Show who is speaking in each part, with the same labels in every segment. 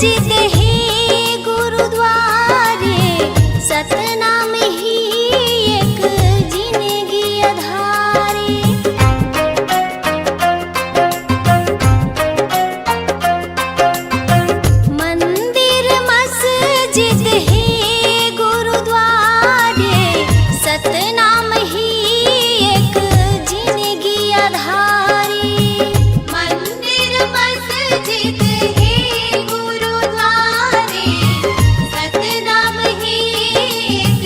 Speaker 1: मस्जिद है गुरुद्वारे, सतनाम ही एक जिंदगी अधारे। मंदिर मस्जिद है गुरुद्वारे, सतनाम ही एक जिंदगी अधारे। मंदिर मस्जिद है गुरुद्वारे, सतनाम ही एक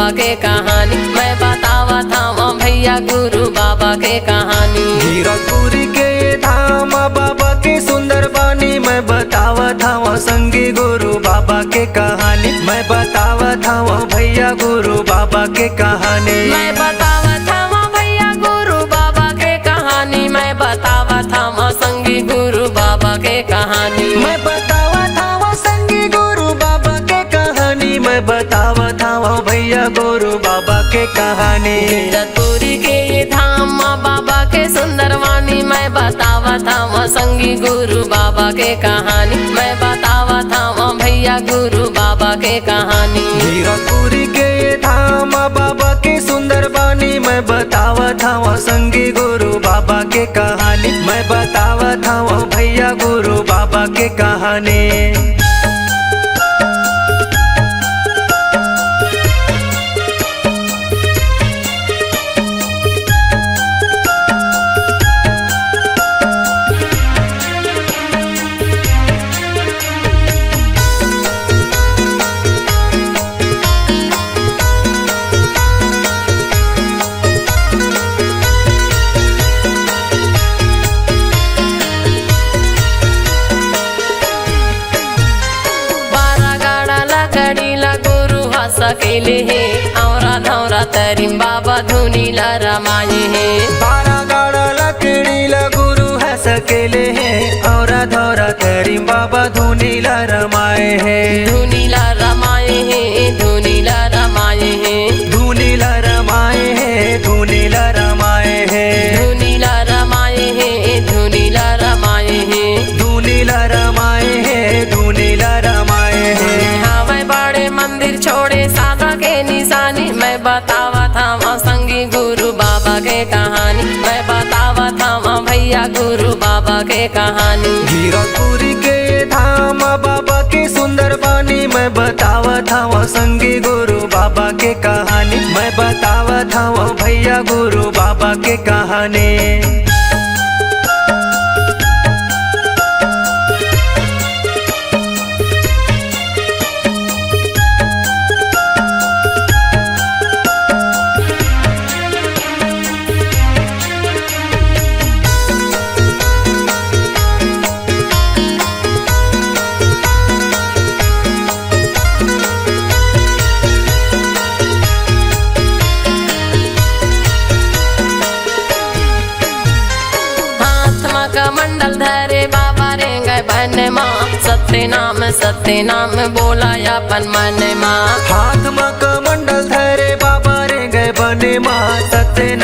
Speaker 2: बाबा के कहानी मैं बतावा था भैया गुरु बाबा के कहानी।
Speaker 3: गिरपुरी के धाम बाबा के सुंदर बानी मैं बतावा था संगी गुरु बाबा के कहानी मैं बतावा था भैया गुरु बाबा के कहानी
Speaker 2: मैं बतावा था भैया गुरु बाबा के कहानी मैं बतावा था संगी गुरु बाबा के कहानी
Speaker 3: मैं बतावा था संगी गुरु बाबा के कहानी मैं बतावा था भैया गुरु बाबा के कहानी।
Speaker 2: गिरपुरी के ये धाम बाबा के सुंदर वाणी मैं बतावा था संगी गुरु बाबा के कहानी मैं बतावा था भैया गुरु बाबा के कहानी।
Speaker 3: गिरपुरी के धाम बाबा के सुंदर बानी मैं बतावा था संगी गुरु बाबा के कहानी मैं बतावा था भैया गुरु बाबा के कहानी।
Speaker 2: सकेले है औरा धौरा तरीम बाबा धुनीला रमाए है
Speaker 3: 12 गाड़ा लकड़ीला गुरु है सकेले है औरा धौरा तरीम बाबा धुनीला रमाए है
Speaker 2: धुनीला रमाए है धुनीला रमाए है
Speaker 3: धुनीला रमाए है धुनीला रमाए है
Speaker 2: धुनीला रमाए है धुनीला रमाए है
Speaker 3: धुनीला रमाए है धुनीला रमाए है।
Speaker 2: हवे बड़े मंदिर छोड़े सादा के निशानी मैं बतावा था संगी गुरु बाबा के कहानी मैं बतावा था भैया गुरु बाबा के कहानी।
Speaker 3: गिरपुरी के धाम बाबा के सुंदर बानी मैं बतावा था संगी गुरु बाबा के कहानी मैं बतावा था भैया गुरु बाबा के कहानी।
Speaker 2: मंडल धरे बाबा रेंगे बन माँ सत्य नाम बोला अपन मन माँ
Speaker 3: हाथ में कमंडल धरे बाबा रेंगे बने माँ सत्य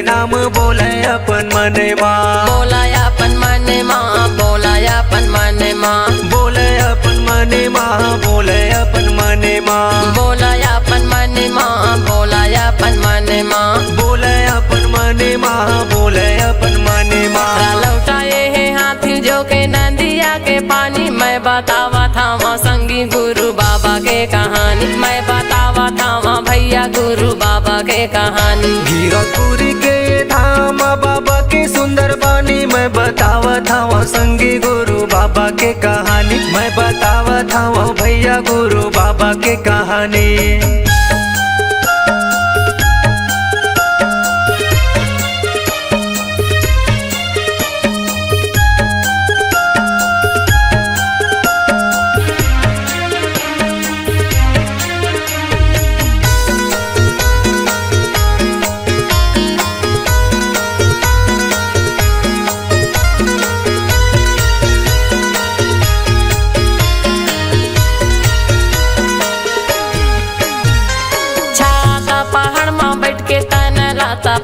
Speaker 3: नाम बोले अपन मन माँ
Speaker 2: बोला अपन मन माँ बोला अपन मन माँ
Speaker 3: बोले अपन मन माँ बोले अपन मन माँ
Speaker 2: बोला अपन मन माँ बोला अपन मन माँ
Speaker 3: बोले अपन मन माँ बोले अपन मन माँ
Speaker 2: लौटाए है हाथी जो के नदिया के पानी मैं बतावा था संगी गुरु बाबा के कहानी मैं बतावा था भैया गुरु बाबा के कहानी।
Speaker 3: गिरपुरी के धाम बाबा के सुंदर बानी मैं बतावा था संगी गुरु बाबा के कहानी मैं बतावा था भैया गुरु बाबा के कहानी।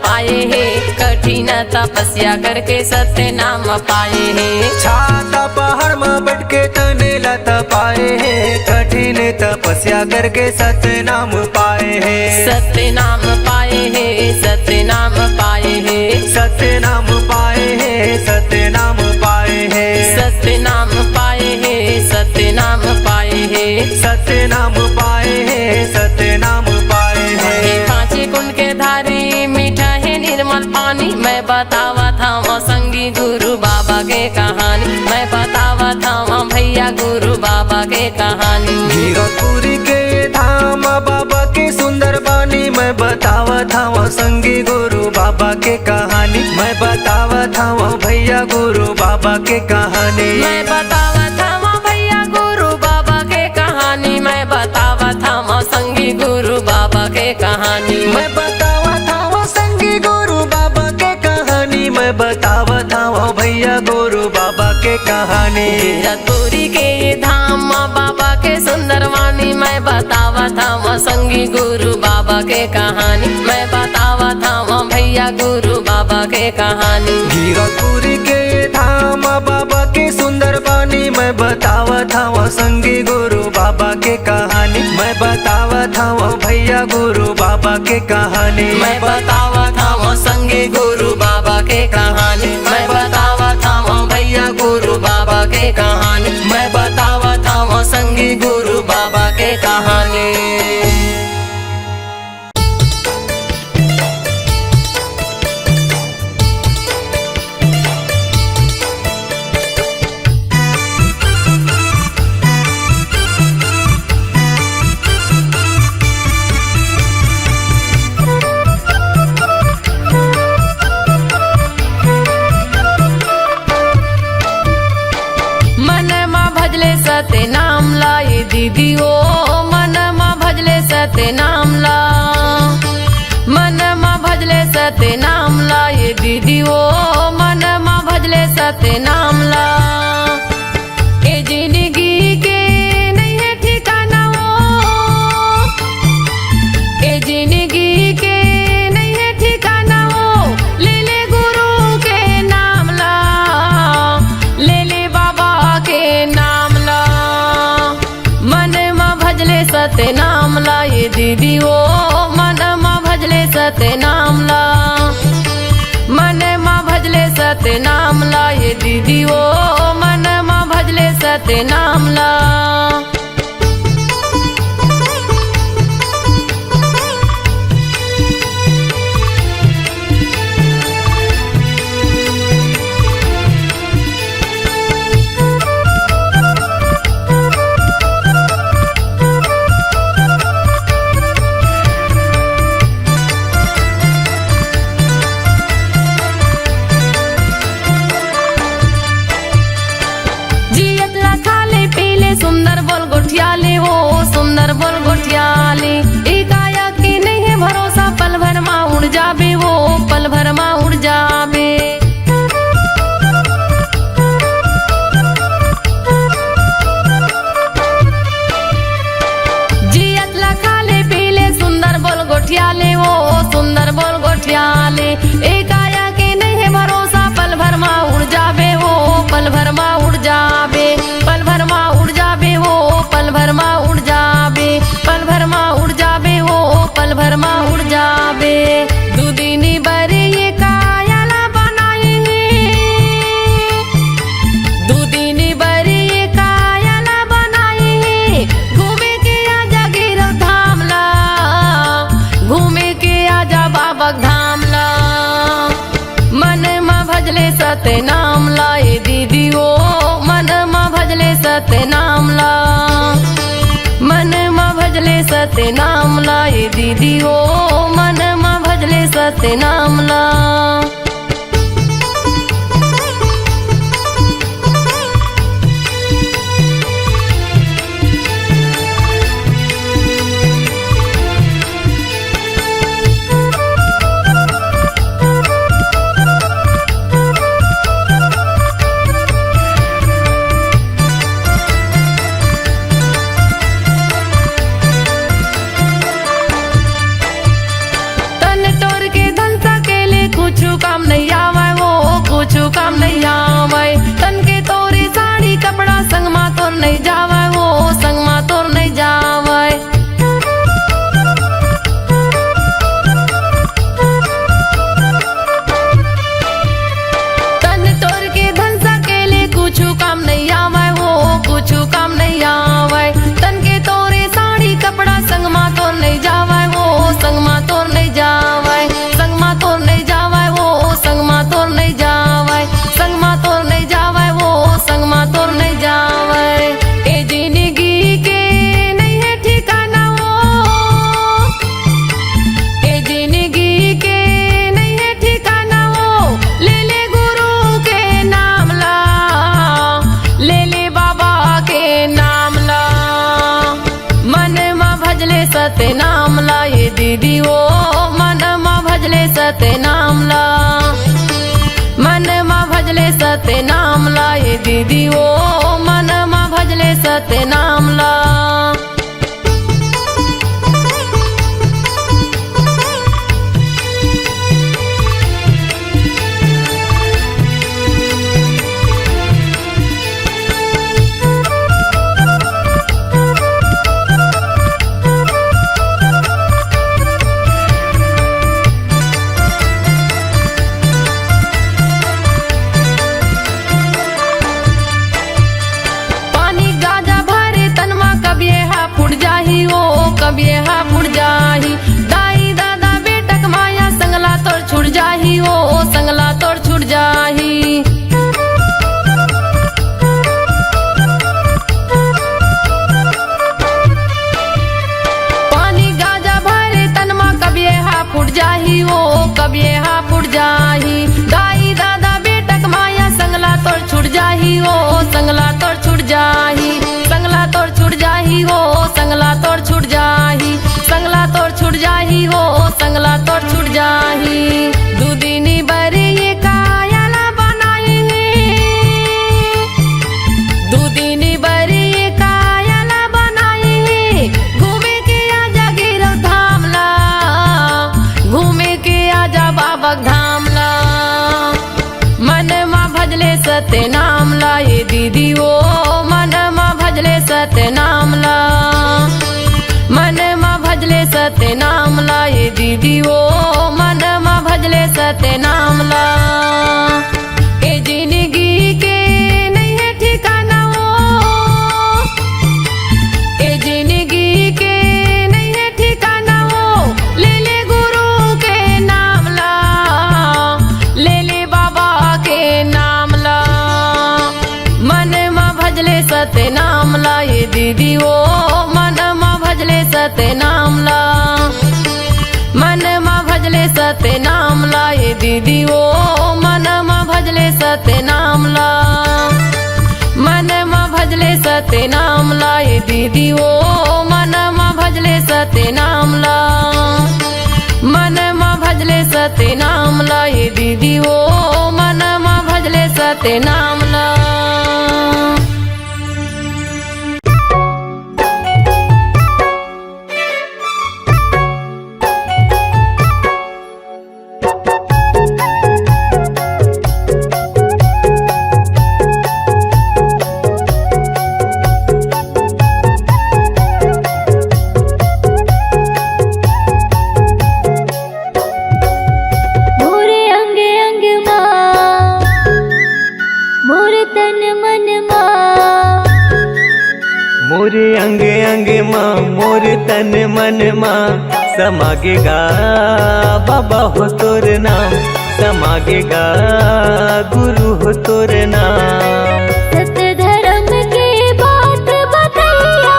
Speaker 2: पाए है कठिन तपस्या करके सत्य नाम पाए है
Speaker 3: छाता पहाड़ में बैठ के तने लता पाए है कठिन तपस्या करके सत्य नाम पाए है
Speaker 2: सत्य नाम पाए है सत्य नाम पाए है
Speaker 3: सत्य नाम पाए है सत्य नाम पाए है
Speaker 2: सत्य नाम पाए है सत्य नाम पाए है
Speaker 3: सत्य नाम पाए है सत्य नाम पाए है।
Speaker 2: पांचे कुंड के धारी मीठा है निर्मल पानी मैं बतावा था संगी गुरु बाबा के कहानी मैं बतावा था भैया गुरु बाबा के कहानी।
Speaker 3: गिरपुरी के धाम बाबा के सुंदर हूँ संगी गुरु बाबा के कहानी, मैं बतावत हूँ भैया गुरु बाबा के कहानी।
Speaker 2: मैं बतावत हूँ भैया गुरु बाबा के कहानी, मैं बतावत हूँ संगी गुरु बाबा के कहानी।
Speaker 3: मैं बतावत हूँ संगी गुरु बाबा के कहानी, मैं बतावत हूँ भैया गुरु बाबा के कहानी।
Speaker 2: कीरतपुरी के धाम बाबा के सुंदर वाणी, मैं बतावत हूँ संगी गुरु बाबा के कहानी, मैं बतावत हूँ भैया गुरु बाबा के कहानी।
Speaker 3: कीरतपुरी के धाम बाबा के सुंदर वाणी, मैं बतावत हूँ संगी गुरु बाबा के कहानी, मैं बतावत हूँ भैया गुरु बाबा के कहानी।
Speaker 2: मैं बतावत हूँ संगी गुरु बाबा के कहानी, मैं बतावत हूँ भैया गुरु बाबा के कहानी, मैं बतावत हूँ संगी गुरु बाबा के कहानी। सते नाम ला ये दीदी ओ मन मा भजले सते नाम ला, मन मा भजले सते नाम ला ये दीदी ओ मन मा भजले सते नाम ला। ए जिंदगी के नहीं है ठिकाना वो, ए जिंदगी के नहीं है ठिकाना वो, ले ले गुरु के नाम ला, ले ले बाबा के नाम सते नाम ला ये दीदी ओ मन मा भजले सते नाम ला, मन मा भजले सते नाम ला ये दीदी ओ मन मा भजले सते नाम ला। सुंदर बोल गोठियाली वो सुंदर बोल गोठियाली, काया की नहीं है भरोसा, पल भर मा उड़ जाबे वो पल भर मा उड़ जाबे। जियत ला खाले पीले सुंदर बोल गोठियाली वो सुंदर बोल गोठियाली, काया की नहीं है भरोसा, पल भर मा उड़ जाबे वो पल भर मा उड़ जाबे, पल भर मा उड़ जाबे वो पल भर मा उड़ जाबे, पल भर मा उड़ जाबे वो पल भर मा उड़ जाबे। दुदिनी बरे ये कायाला बनाई, दुदिनी बरे ये कायाला बनाई, घूमे के आजा गिरो धाम ला, घूमे के आजा बाबा धाम ला। मन मा भजले सते नाम ला ये दीदी ओ मन मा भजले सते नाम ला, मन मा भजले सते नाम ला ये दीदी ओ मन मा भजले सते नाम ला। काम दीदी ओ मन मा भजले सत्य नाम ला मन मा भजले सत्य नाम ला ये दीदी ओ मन मा भजले सत्य नाम ला कबिए हा फुट जाही दाई दादा बेटक माया संगला तोर छुट जाही ओ संगला तोर छुट जाही पानी गाजा भरे तनमा कबिए हा फुट जाही ओ कबिए हा फुट जाही दाई दादा बेटक माया संगला तोर छुट जाही ओ संगला तोर छुट जाही संगला तोर छुट जाही हो संगला तोर छुट जाही संगला तोर छुट जाही हो संगला तोर छुट जाही दूदिनी बरी ये कायला बनाई दूदिनी बरी ये कायला बनाई घूमे के आजा गिरव धाम ला घूमे के आजा बाबा धाम ला मन मा भजले सत्य नाम ला ये दीदी ओ मन मा भजले सत्य नाम ला मन मा भजले सत्य नाम ला ये दीदी ओ मन मा भजले सत्य नाम ला ए जिंदगी के नहीं है ठिकाना ओ ए जिंदगी के नहीं है ठिकाना ओ ले ले गुरु के नाम ला ले ले बाबा के नाम ला मन मा भजले सत्य नाम ला ये दीदी ओ मन मा भजले सत्य नाम ला मन मा भजले सत्य नाम ला ये दीदी ओ मन मा भजले सत्य नाम ला मन मा भजले सत्य नाम ला ये दीदी ओ मन मा भजले सत्य नाम ला मन मा भजले सत्य नाम ला ये दीदी ओ मन मा भजले सत्य नाम ला
Speaker 3: मोरे अंग अंग माँ मोर तन मन माँ समागेगा बाबा हो तोर नाम समागेगा गुरु हो तोर नाम
Speaker 1: सत्य धर्म के बात बतैया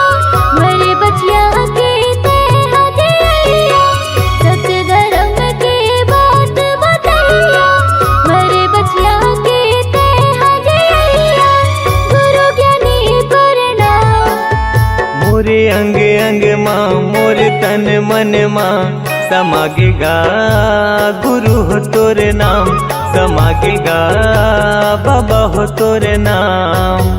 Speaker 1: मेरे बचिया के ते हदिया सत्य धर्म के बात बतैया मेरे बचिया के ते हदिया गुरु ज्ञानी करना
Speaker 3: मोरे अंग अंग माँ मोर तन मन माँ समागेगा गुरु हो तोर नाम समागेगा बाबा हो तोर नाम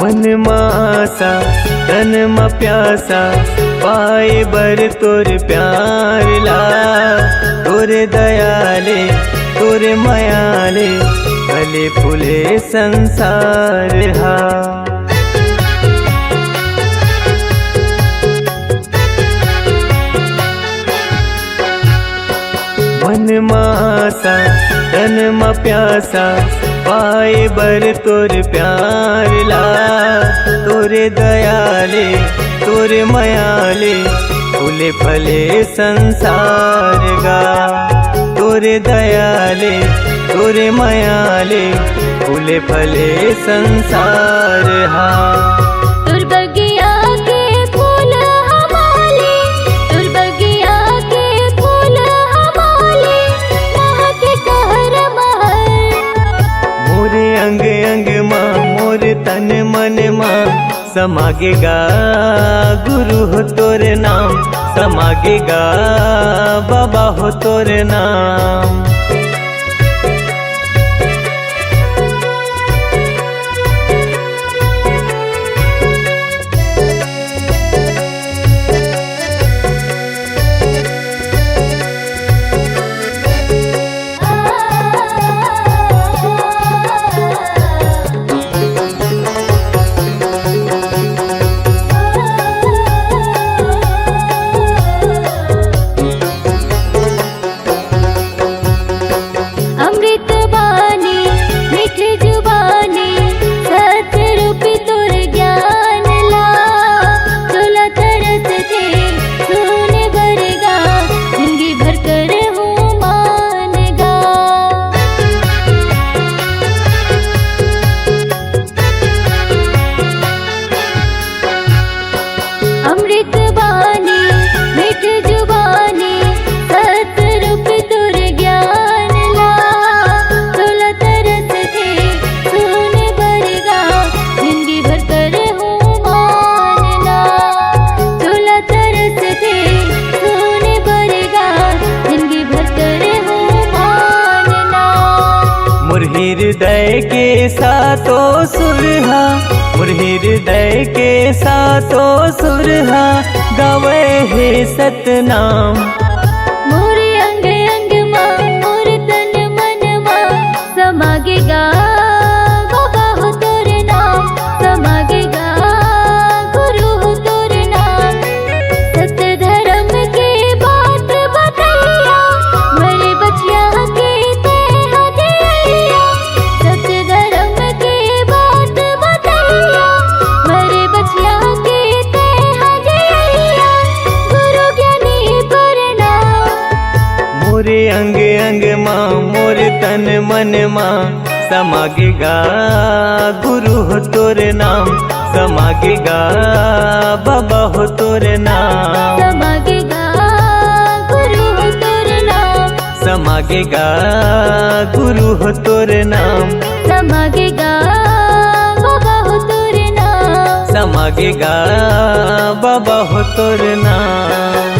Speaker 3: मन मासा तन मा प्यासा पाए बर तोर प्यार ला तोरे दयाले तोरे मायाले भले फूले संसार हा मन मासा तन मा प्यासा पाए बर तोर प्यार ला तोरे दयाले तोरे मायाले फूले फले संसार गा, तोरे दयाले तोरे मायाले फूले फले संसार हा।
Speaker 1: तुर बगिया के फूल हमारे, तुर बगिया के फूल हमारे, महके कहर महर।
Speaker 3: मोरे अंग अंग माँ मोरे तन मन माँ समागेगा गुरु हो तोरे नाम, समागेगा बाबा हो तोरे नाम।
Speaker 1: अमृत बानी मीठ जुबानी, सतरूपी तुर ज्ञान ला। चोला तरस थे सोने भरेगा, जिंदगी भर कर हूँ मानेगा। अमृत बानी मीठ जुबानी, सतरूपी तुर ज्ञान ला। चोला तरस थे सोने भरेगा, जिंदगी भर कर हूँ मानना। चोला तरस थे सोने भरेगा, जिंदगी भर कर हूँ मानना।
Speaker 3: मोर हृदय के सातो सुरहा, मोर हृदय के सातो सुरहा गावे हे सतनाम।
Speaker 1: मोरे अंग अंग माँ मोरे तन मन माँ, समागेगा बाबा हो तोरे नाम, समागेगा गुरु हो तोरे नाम। सत्य धर्म के बात बतैया, मेरे बचिया के ते हदिया। सत्य धर्म के बात बतैया, मेरे बचिया के ते हदिया। गुरु ज्ञानी प्रणाम।
Speaker 3: मोरे अंग अंग माँ मोरे तन मन माँ समागेगा गुरु हो तोरे नाम, समागेगा बाबा हो तोरे नाम।
Speaker 1: समागेगा गुरु हो तोरे नाम,
Speaker 3: समागेगा गुरु हो तोरे नाम,
Speaker 1: समागेगा बाबा हो तोरे नाम।
Speaker 3: समागेगा बाबा हो तोरे नाम।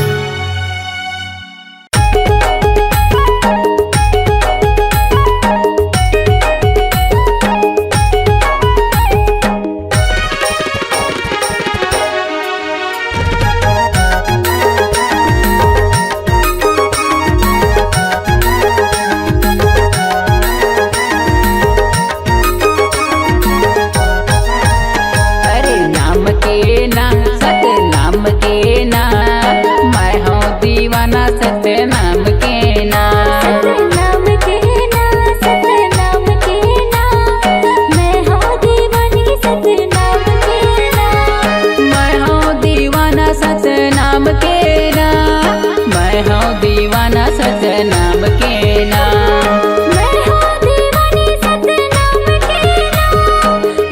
Speaker 4: अरे नाम के ना सत नाम के ना, मैं हूँ दीवाना सत नाम के ना।
Speaker 1: सतनाम के ना, सतनाम के ना, मैं हूँ दीवानी सतनाम के ना।
Speaker 4: मैं हूँ दीवाना सत नाम के ना, मैं हूँ दीवाना सत नाम के ना।
Speaker 1: मैं हूँ दीवानी सतनाम के ना,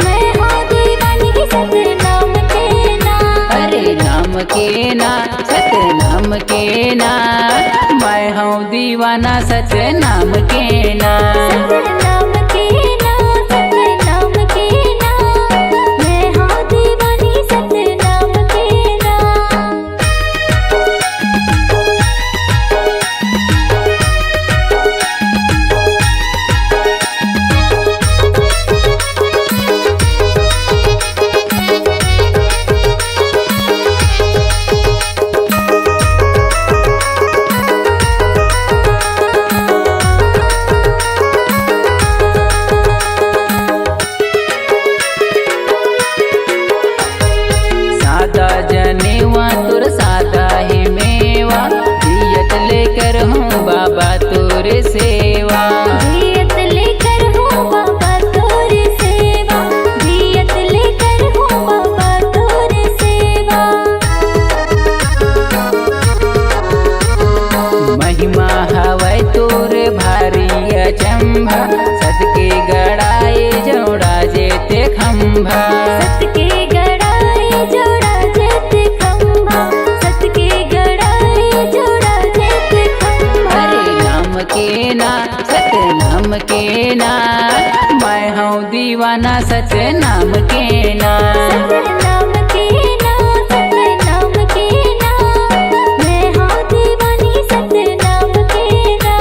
Speaker 1: मैं हूँ दीवानी सतनाम के ना।
Speaker 4: अरे नाम के ना सत नाम के ना, मैं हूँ दीवाना सत नाम के ना।
Speaker 1: सतनाम के ना, सतनाम के ना, मैं हूँ दीवानी सतनाम के ना।
Speaker 4: खंभा।
Speaker 1: सत के गड़ाए जोड़ा जेत खंभा, सत के गड़ाए जोड़ा जेत खंभा।
Speaker 4: अरे नाम के ना सत नाम के ना, मैं हूँ दीवाना सच नाम के ना।
Speaker 1: सत नाम के ना, सत नाम के ना, मैं हूँ दीवानी सत नाम के ना।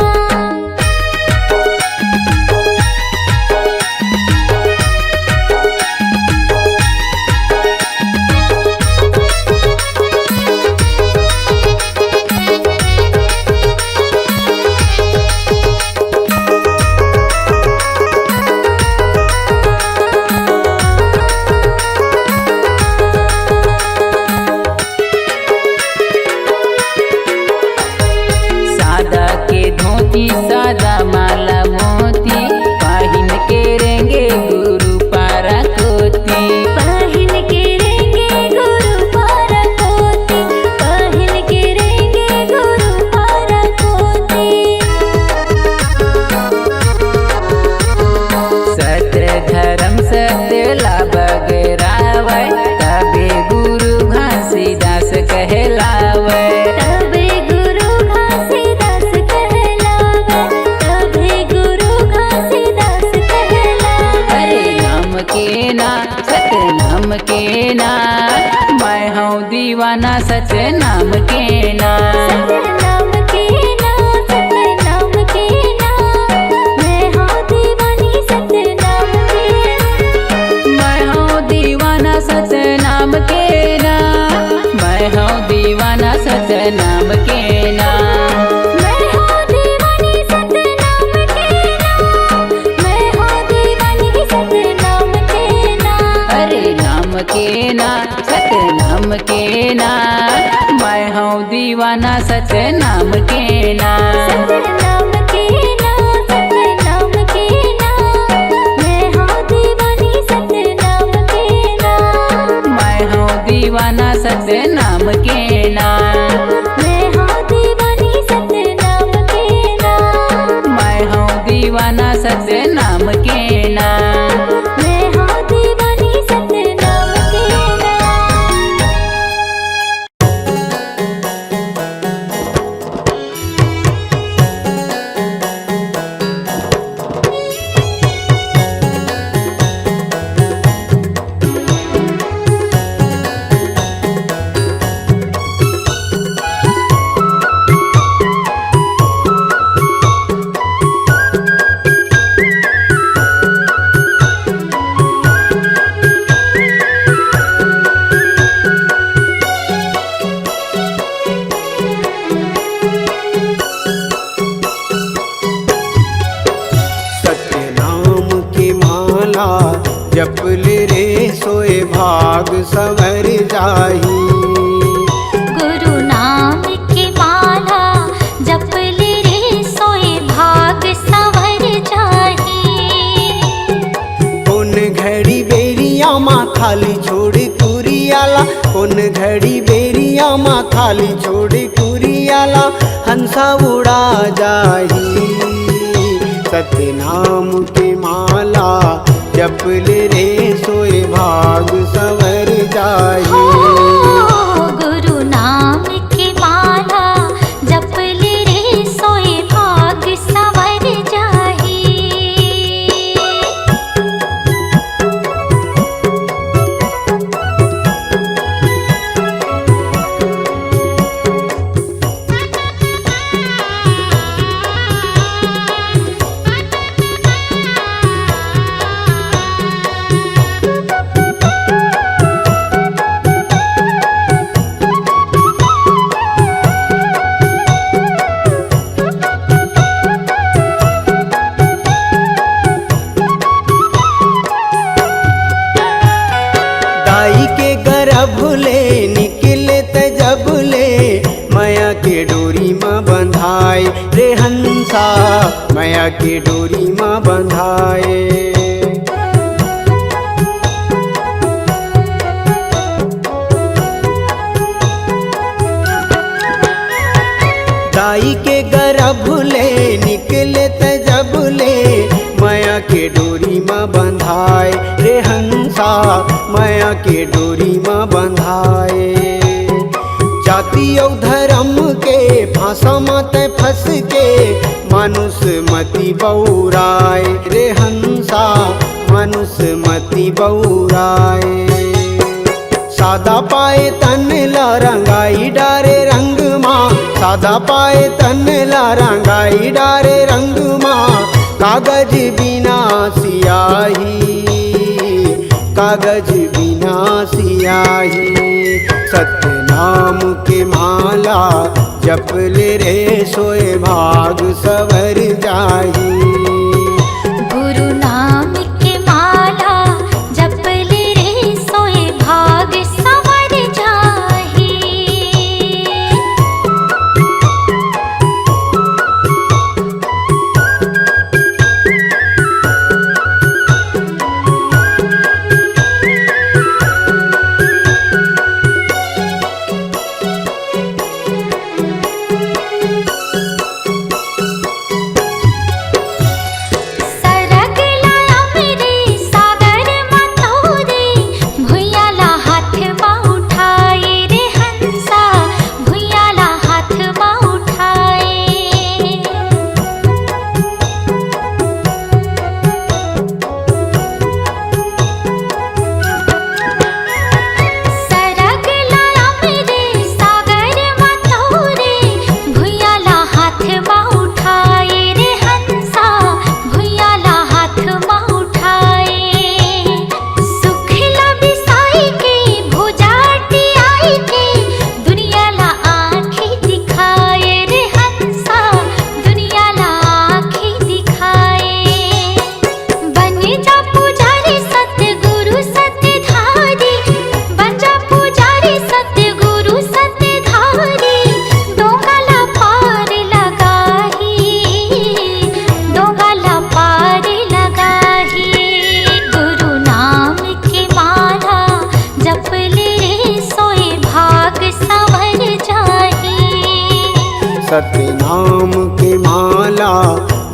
Speaker 4: सादा के धोती सादा माला मोती, पाहिन के रेंगे गुरु पारा कोती।
Speaker 1: पाहिन के रेंगे गुरु पारा कोती, पाहिन के रेंगे गुरु पारा कोती।
Speaker 4: सत्य धर्म सत्य लाभ गरावै, तबे गुरु घासीदास कहलावै।
Speaker 1: तबे गुरु घासीदास कहलावै, तबे गुरु घासीदास कहलावै।
Speaker 4: अरे नाम के ना सत नाम के ना, मैं हूँ दीवाना सच नाम के ना।
Speaker 1: सत नाम के ना, सत नाम के ना, मैं हूँ दीवानी सत नाम के ना।
Speaker 4: मैं हूँ दीवाना सच नाम के ना, मैं हूँ दीवाना सच नाम के ना।
Speaker 1: मैं हूँ दीवानी सत नाम के ना, मैं हूँ दीवानी सत नाम के ना।
Speaker 4: अरे नाम के ना सत नाम के ना, मैं हूँ दीवाना सच नाम के ना।
Speaker 1: सत नाम के ना, सत नाम के ना, मैं हूँ दीवानी सत नाम के ना।
Speaker 4: मैं हूँ दीवाना सच नाम के ना।
Speaker 1: मैं हूँ दीवानी सत नाम के ना।
Speaker 4: मैं हूँ दीवाना सच नाम के ना।
Speaker 1: मैं हूँ दीवानी सत नाम के ना।
Speaker 5: सत्य नाम की माला जपल रे सोए भाग संवर जाही।
Speaker 1: गुरु नाम की माला जपल रे सोए भाग संवर जाही।
Speaker 5: कौन घड़ी बेरिया माँ खाली छोड़ कुरियाला, कौन घड़ी बेरिया माँ खाली छोड़ कुरियाला, हंसा उड़ा जाही। सत्य नाम की माला जपल रे सोए भाग संवर जाही।
Speaker 1: हो गुरु नाम की माला जपल रे सोए भाग संवर जाही।
Speaker 5: दाई के गर्भ ले निकले त जब ले, माया के डोरी माँ बंधाए रे हंसा, माया के डोरी माँ बंधाए। दाई के गर्भ ले निकले त जब ले, माया के डोरी माँ बंधाए रे हंसा, माया के डोरी में बंधाए। जाति और धर्म के फांसा मत फंस के मनुष्य मति बौराए रे हंसा, मनुष्य मति बौराए। सादा पाए तन ला रंगाई डारे रंग माँ, सादा पाए तन ला रंगाई डारे रंग माँ। कागज बिना सियाही, कागज बिना सियाही। सत्य नाम के माला जप ले रे सोए भाग सवर जाही।
Speaker 1: गुरु नाम के माला जप ले रे सोए भाग संवर जाही। सरग लाया मेरे सागर मतोरे, भुइयाला हाथ में उठाए रे हंसा, भुइयाला हाथ में उठाए। सरग लाया मेरे सागर मतोरे, भुइयाला हाथ में उठाए रे हंसा, भुइयाला हाथ में उठाए। सुखला बिसाई के भुजाटी आई के, दुनियाला आँखें दिखाए रे हंसा, दुनियाला आँखें दिखाए। बन जा पुजारी सतगुरु सतधारी, बन जा पुजारी सतगुरु सतधारी। डोंगला पार लगाही, डोंगला पार लगाही। गुरु नाम के माला जप ले रे सोए भाग संवर जाही।
Speaker 5: सत्य नाम के माला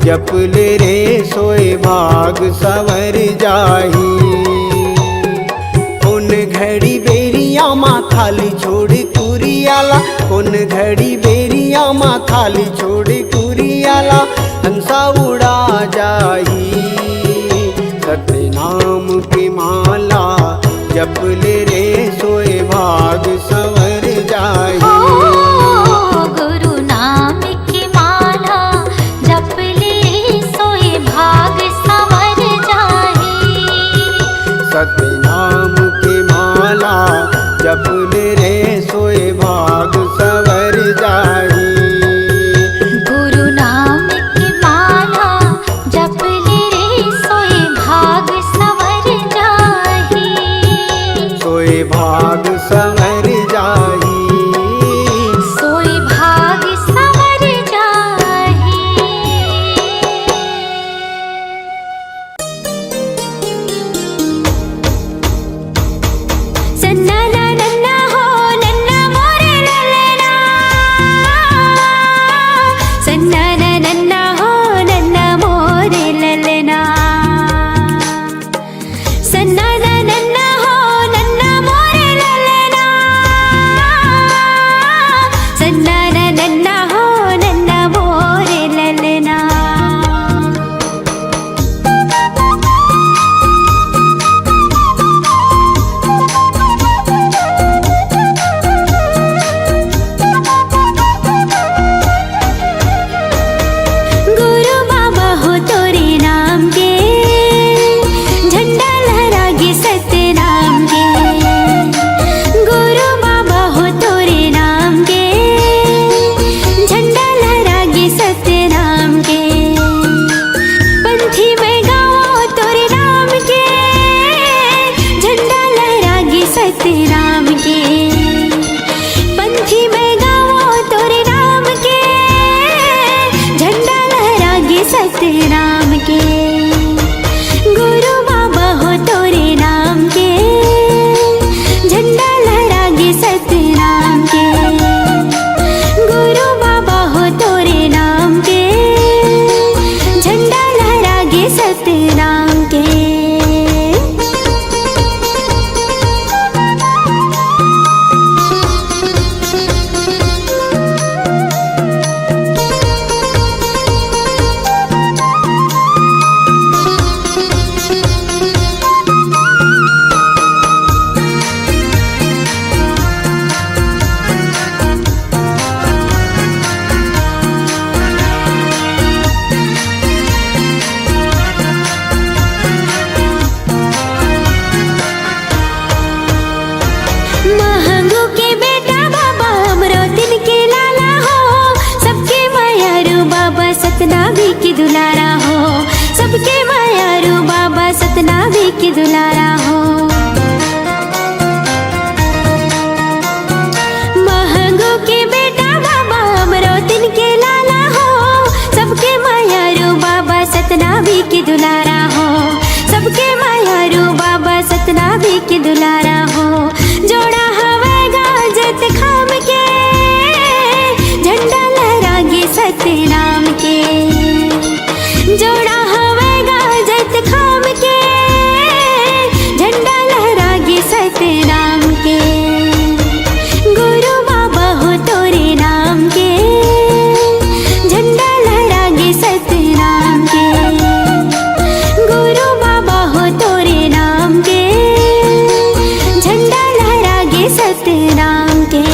Speaker 5: जप ले रे सोए भाग सवर जाही। उन घड़ी बेरिया माँ खाली छोड़ कुरियाला, उन घड़ी बेरिया माँ खाली छोड़ कुरियाला। हंसा उड़ा जाही। सत्य नाम की माला जप ले रे सोए भाग संवर जाही।
Speaker 1: ओ गुरु नाम की माला जप ले सोए भाग संवर जाही।
Speaker 5: सत्य नाम की माला जप ले रे सोए भाग सवर जाही।
Speaker 1: गुरु नाम की माला जप ले रे सोए भाग संवर जाही।
Speaker 5: सोए भाग सवर जाही।
Speaker 1: सोए भाग संवर जाही। सन्ना ना नन्ना हो नन्ना मोरे ललना, की दुलारा हो, सबके मायारू बाबा सतनामी की दुलारा हो। महंगो के बेटा बाबा अमरोतिन के लाला हो, सबके मायारू बाबा सतनामी की दुलारा हो, सबके मायारू बाबा सतनामी की दुलारा हो। जोड़ा हवेगा जत खाम के, झंडा लहरागे सतनाम के। जोड़ा हवेगा जत खाम के, झंडा लहरागे सतनाम के। गुरु बाबा हो तोरे नाम के, झंडा लहरागे सतनाम के। गुरु बाबा हो तोरे नाम के, झंडा लहरागे सतनाम के।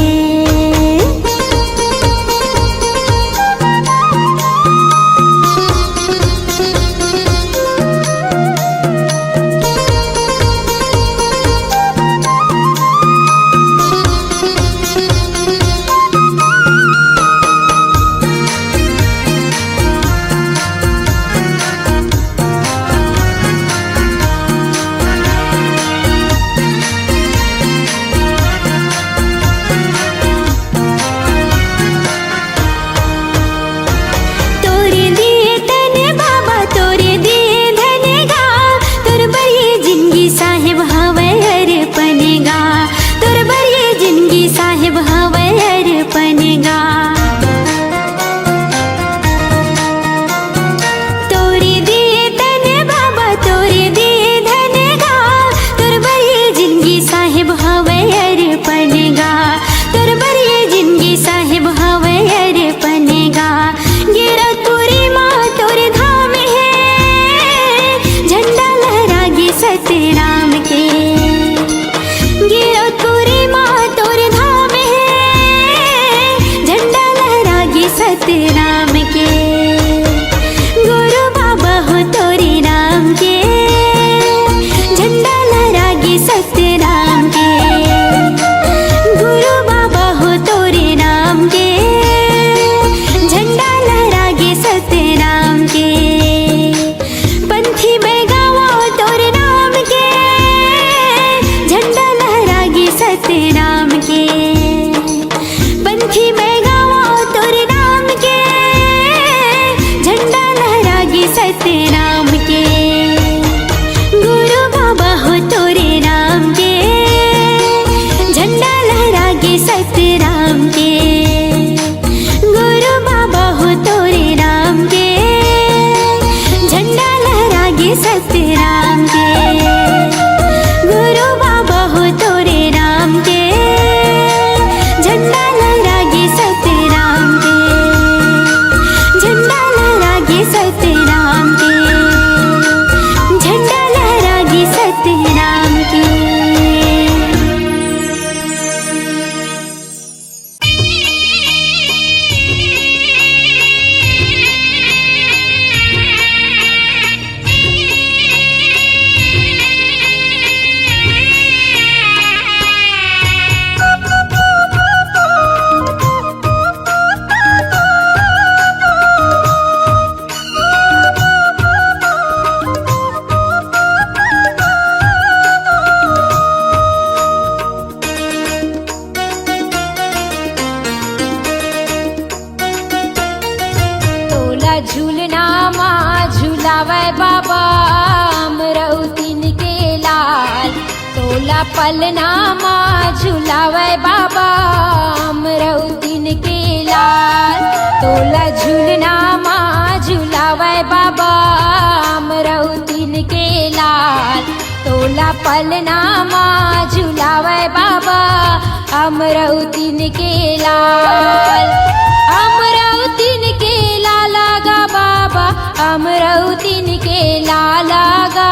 Speaker 1: तोरे दिए तने बाबा तोरे दिए धनेगा, तोर बरिए जिंदगी साहिब हवे अर्पणेगा, तोर बरिए जिंदगी साहिब हवे अर्पणेगा। तोरे दिए तने बाबा तोरे दिए धनेगा, तोर बरिए जिंदगी साहिब हवे अर्पणेगा, तोर बरिए जिंदगी साहिब हवे अर्पणेगा। गिरा तोरी माँ तोरे धाम है, झंडा लहरागे सतनाम के। गिरा तोरी माँ तोरे धाम है, झंडा लहरागे सतनाम के। गुरु बाबा हो तोरे नाम के, झंडा लहरागे सतनाम के। गुरु बाबा हो तोरे नाम के, झंडा लहरागे सतनाम के। पंथी में गावो तोरे नाम के, झंडा लहरागे सतनाम के। पंथी में गावो तोरे नाम के, झंडा लहरागे सतनाम के। गुरु बाबा हो तोरे नाम के, झंडा लहरागे सतनाम के। गुरु बाबा हो तोरे नाम के, झंडा लहरागे सतनाम के। गुरु बाबा हो तोरे नाम के, झंडा लहरागे सतनाम के। झंडा लहरागे सतनाम के, झंडा लहरागे सतनाम के। तोला झूलना माँ झूलावे बाबा अमरौतीन के लाल। तोला पलना माँ झूलावे बाबा अमरौतीन के लाल। तोला झूलना माँ झूलावे बाबा अमरौतीन के लाल। तोला पलना माँ झूलावे बाबा अमरौतीन के लाल। अमरौतीन के लाला गा बाबा अमरौतीन के लाला गा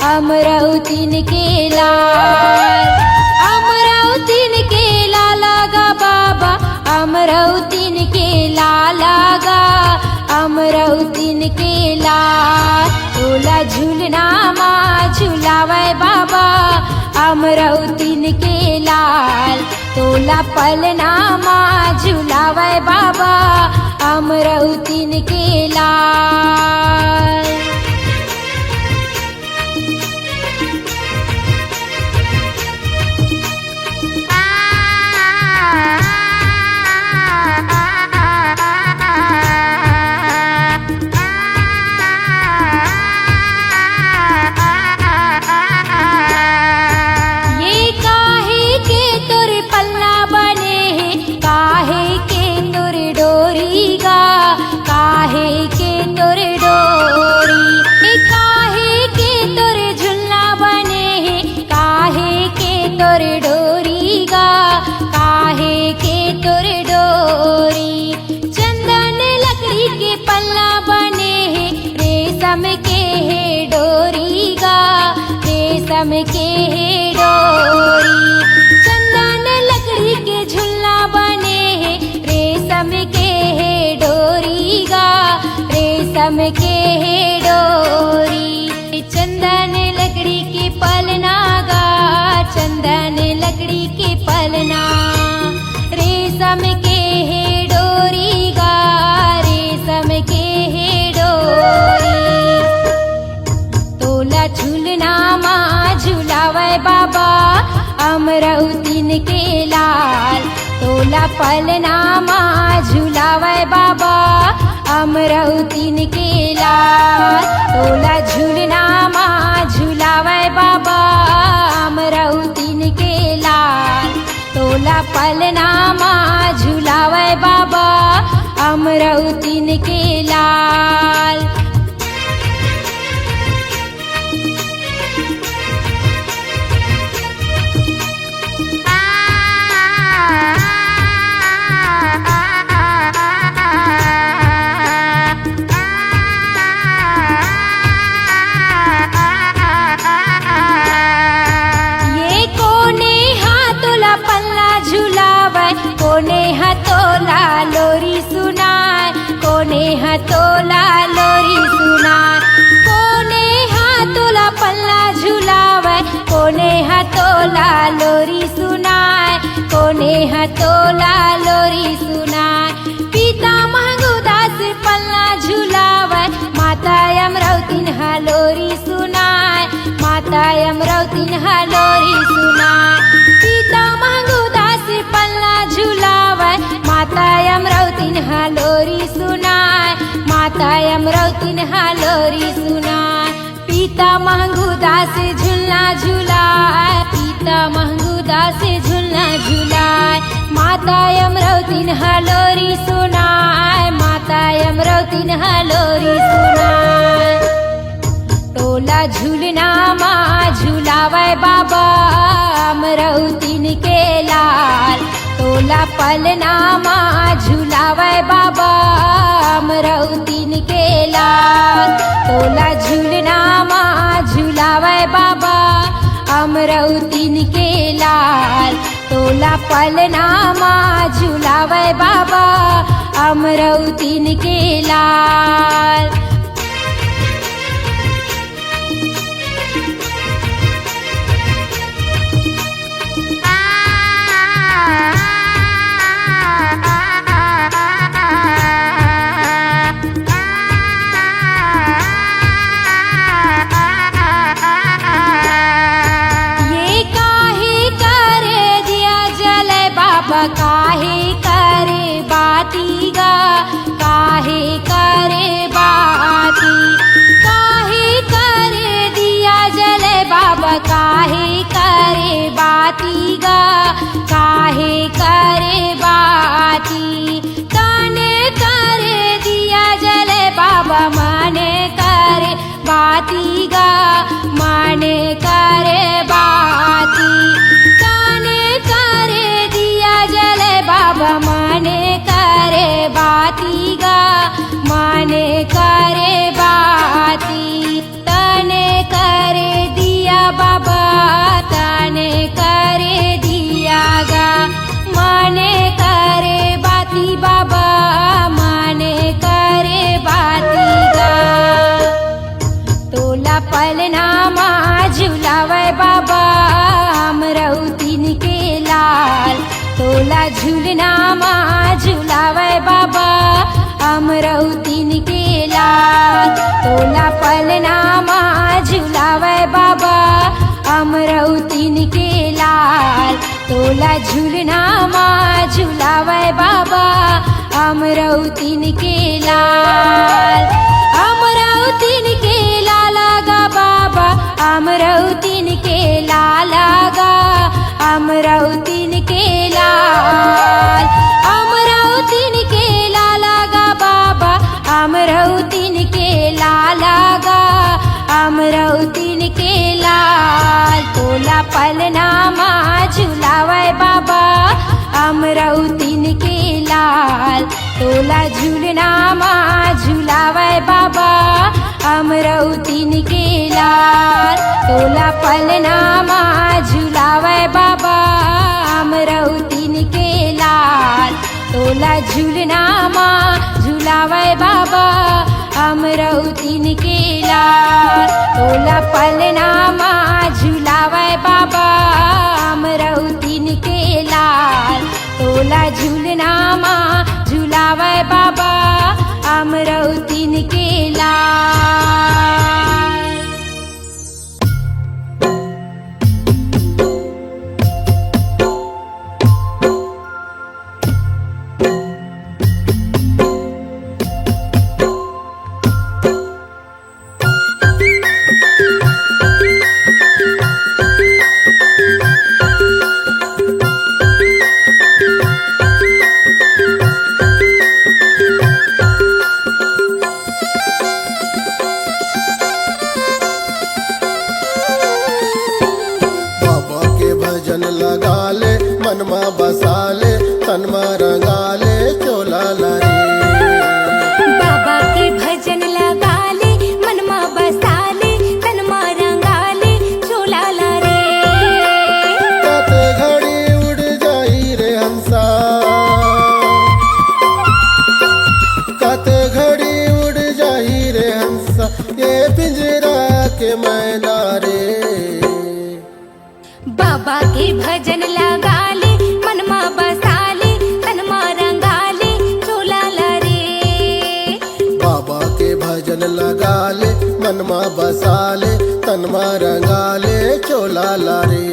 Speaker 1: अमरौतीन के लाल। अमरौतीन के लाला गा बाबा अमरौतीन के लाला गा अमरौतीन के लाल। तोला झूलना माँ झूलावे बाबा अमरौतीन के लाल। तोला तोला पलनामा झुलावे बाबा अमरौतीन के लाल। ये काहे के तोर पल्ला बने हैं, काहे के तोर डोरी गा, काहे के तोर डोरी। ये काहे के तोर झुलना बने हैं, काहे के तोर डोरी गा, काहे के तोर डोरी। चंदन लकड़ी के पल्ला बने हैं, रेशम के है डोरी गा, रेशम के है डोरी। चंदन लकड़ी के झुलना बने हैं, रेशम के है डोरी गा, रेशम के है डोरी। चंदन लकड़ी के पलना गा, चंदन लकड़ी के पलना। रेशम के है डोरी गा, रेशम के है डोरी। तोला झूलना माँ झुलावे बाबा अमरौतीन के लाल। तोला पलना माँ झुलावे बाबा अमरौतीन के लाल। तोला झूलना माँ झुलावे बाबा अमरौतीन के लाल। तोला पलना माँ झुलावे बाबा अमरौतीन के लाल। ये कोने हाथोला पल्ला झुलावे, कोने हाथोला लोरी सुनाए, कोने हाथोला लोरी सुनाए। कोने हाथोला पल्ला झुलावे, कोने हाथोला लोरी सुनाए, कोने हाथोला लोरी सुनाए। पिता महंगुदास पल्ला झुलावे, माता अमरौतीन हालोरी सुनाए, माता अमरौतीन हालोरी सुनाए। पिता महंगुदास पल्ला झुलावे, माता अमरौतीन हालोरी सुनाए, माता अमरौतीन हालोरी सुनाए। पिता महंगुदास झुलना झुलाए, पिता महंगुदास झुलना झुलाए। माता अमरौतीन हालोरी सुनाए, माता अमरौतीन हालोरी सुनाए। तोला झूलना माँ झुलावे बाबा अमरौतीन के लाल। तोला पलना माँ झुलावे बाबा अमरौतीन के लाल। तोला झूलना माँ झुलावे बाबा अमरौतीन के लाल। तोला पलना माँ झुलावे बाबा अमरौतीन के लाल। ये काहे करे दिया जले बाबा, काहे करे बाती गा, काहे करे बाती। काहे करे दिया जले बाबा, काहे करे बाती गा, काहे करे बाती। काने करे दिया जले बाबा, माने करे बाती गा, माने करे बाती। काने करे दिया जले बाबा, माने करे बाती गा, माने करे बाती। तने करे दिया बाबा, तोला झूलना माँ झूलावे बाबा अमरौतीन के लाल तोला पलना माँ झूलावे बाबा अमरौतीन के लाल तोला झूलना माँ झूलावे बाबा अमरौतीन के लाल अमरौतीन के लाला गा बाबा अमरौतीन के लाला गा अमरौतीन के लाल अमरौतीन के लाला गा बाबा अमरौतीन के लाला गा अमरौतीन के लाल तोला पलना माँ झूलावे बाबा अमरौतीन के लाल तोला झूलना माँ झूलावे बाबा अमरौतीन के लाल तोला पलना माँ झूलावे बाबा अमरौतीन के लाल तोला झूलना माँ झूलावे बाबा अमरौतीन के लाल तोला पलना माँ झूलावे बाबा अमरौतीन के लाल तोला झूलना माँ झूलावे बाबा अमरौतीन के लाल।
Speaker 6: मनमा बसाले तनमा रंगाले चोला लारे
Speaker 1: बाबा के भजन लगा ले मनमा बसाले तनमा रंगाले चोला ला रे
Speaker 6: कते घड़ी उड़ जाई रे हंसा कते घड़ी उड़ जाई रे हंसा ये पिंजरा के मैना रे
Speaker 1: बाबा के भजन लगा ले मनमा बसाले तनमा रंगाले चोला ला रे
Speaker 6: बाबा के भजन लगा ले मनमा बसाले तनमा रंगाले चोला ला रे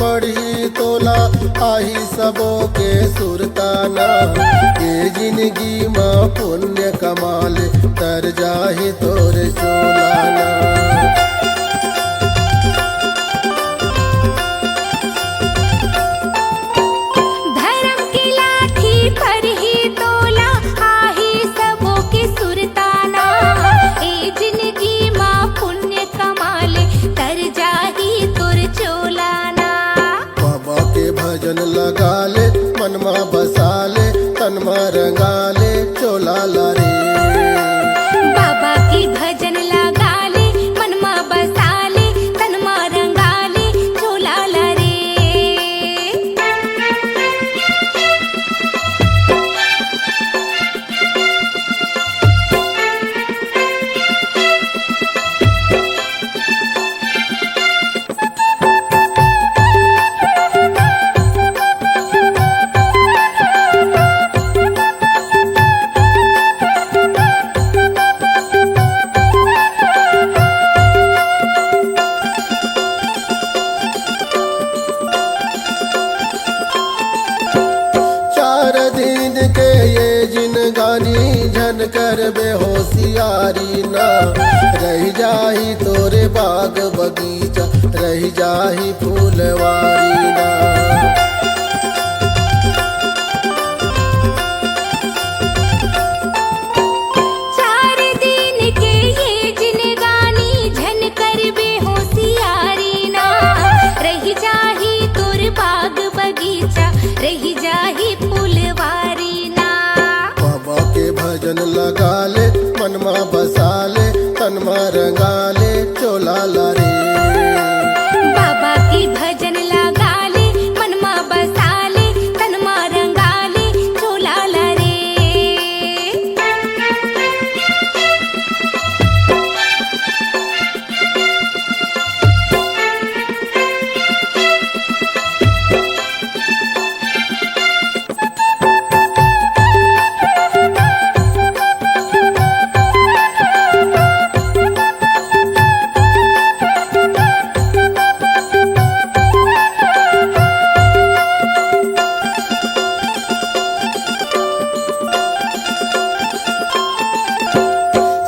Speaker 6: पढ़ी तोला आही सबो के सुरताना ये जिंदगी माँ पुण्य कमाल तर जाही तोरे चोलाना
Speaker 1: धर्म की लाठी पर ही तोला आही सबो के सुरताना ए जिंदगी माँ पुण्य कमाले तर जाही तुर चोलाना
Speaker 6: भजन लगा ले मनमा बसा ले तनमा रंगा ले चोला ला रे
Speaker 1: बाबा की भजन लगा ले मनमा बसा ले तनमा रंगा ले चोला ला रे
Speaker 6: झन कर बेहोशियारी ना रह जाही तोरे बाग बगीचा रह जाही फूलवारी ना
Speaker 1: चार दिन के ये जिनगानी झन कर बेहोशियारी ना
Speaker 6: ले चोला ला रे।
Speaker 1: बाबा के भजन लगा ले मनमा बसा ले तनमा रंगा ले चोला ला रे।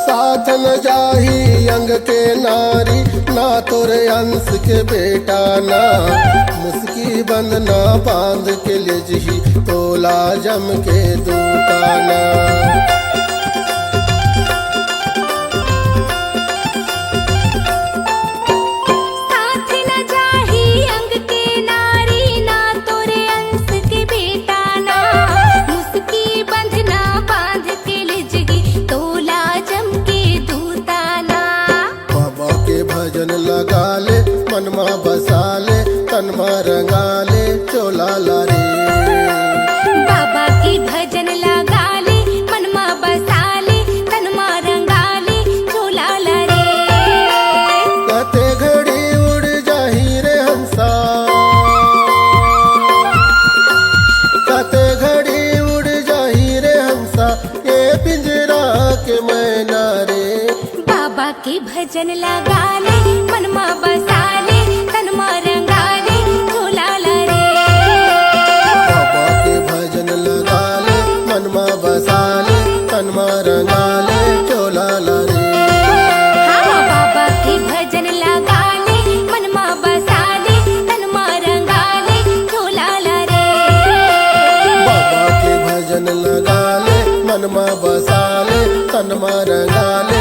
Speaker 6: साथ न जाही अंग के नारी ना तोरे अंश के बेटा ना। मुस्की बंद ना बांध के ले जही तोला जम के दूताना।
Speaker 1: साथ न जाही अंग के नारी ना तोरे अंश के बेटा ना। मुस्की बंधना बांध के ले जगी तोला जम के दूताना।
Speaker 6: बाबा के भजन लगा ले मनमा बसा ले तनमा रंगा ले चोला ला रे।
Speaker 1: बाबा के भजन लगा ले मनमा बसा ले तनमा रंगा ले चोला ला रे।
Speaker 6: कते घड़ी उड़ जाही रे हंसा। कते घड़ी उड़ जाही रे हंसा ये पिंजरा के मैना रे।
Speaker 1: बाबा के भजन लगा ले मनमा बसा ले तनमा रंगा ले चोला ला रे।
Speaker 6: बाबा के भजन लगा ले मनमा बसा ले तनमा रंगा ले चोला ला रे।
Speaker 1: हाँ बाबा के भजन लगा ले मनमा बसा ले तनमा रंगा ले चोला ला रे।
Speaker 6: बाबा के भजन लगा ले मनमा बसा ले तनमा रंगा ले